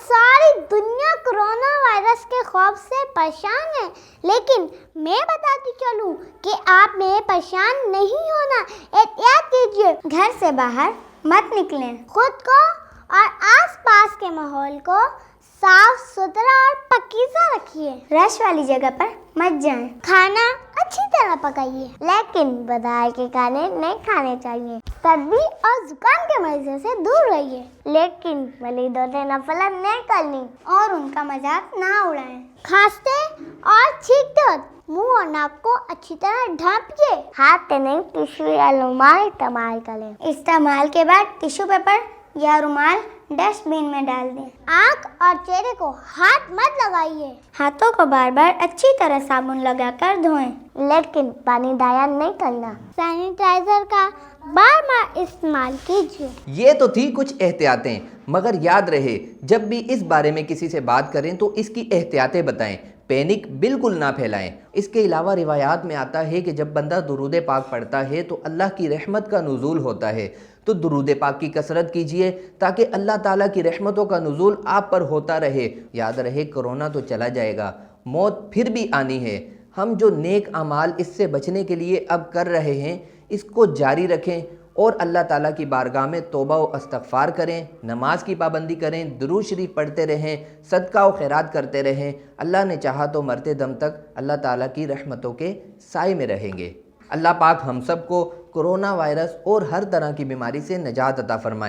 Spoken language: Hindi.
सारी दुनिया कोरोना वायरस के खौफ से परेशान है, लेकिन मैं बताती चलूं कि आप में परेशान नहीं होना। एहतियात कीजिए, घर से बाहर मत निकलें, खुद को और आसपास के माहौल को साफ सुथरा और पाकीज़ा रखिए, रश वाली जगह पर मत जाएं, खाना अच्छी तरह पकाइए, लेकिन बाजार के खाने नहीं खाने चाहिए। सर्दी और जुकाम के मरीजों से दूर रहिए, लेकिन वलीदों से नफरत नहीं करनी और उनका मजाक ना उड़ाएं। खांसते और छींकते वक्त मुंह और नाक को अच्छी तरह ढांपिए। हाथ से नहीं, टिश्यू या रुमाल इस्तेमाल करें। इस्तेमाल के बाद टिश्यू पेपर या रुमाल डस्टबिन में डाल दें। आँख और चेहरे को हाथ मत लगाइए। हाथों को बार बार अच्छी तरह साबुन लगाकर धोएं, लेकिन पानी दाया नहीं करना। सैनिटाइजर का बार बार इस्तेमाल कीजिए। ये तो थी कुछ एहतियातें, मगर याद रहे जब भी इस बारे में किसी से बात करें तो इसकी एहतियातें बताएं, पैनिक बिल्कुल ना फैलाएं। इसके अलावा रिवायात में आता है कि जब बंदा दुरूद पाक पढ़ता है तो अल्लाह की रहमत का नुज़ूल होता है। तो दुरूद पाक की कसरत कीजिए ताकि अल्लाह ताला की रहमतों का नुज़ूल आप पर होता रहे। याद रहे, कोरोना तो चला जाएगा, मौत फिर भी आनी है। हम जो नेक अमाल इससे बचने के लिए अब कर रहे हैं, इसको जारी रखें और अल्लाह ताला की बारगाह में तौबा व इस्तग़फ़ार करें, नमाज की पाबंदी करें, दुरूद शरीफ पढ़ते रहें, सदका व खैरात करते रहें। अल्लाह ने चाहा तो मरते दम तक अल्लाह ताला की रहमतों के साए में रहेंगे। अल्लाह पाक हम सब को कोरोना वायरस और हर तरह की बीमारी से निजात अता फरमाए।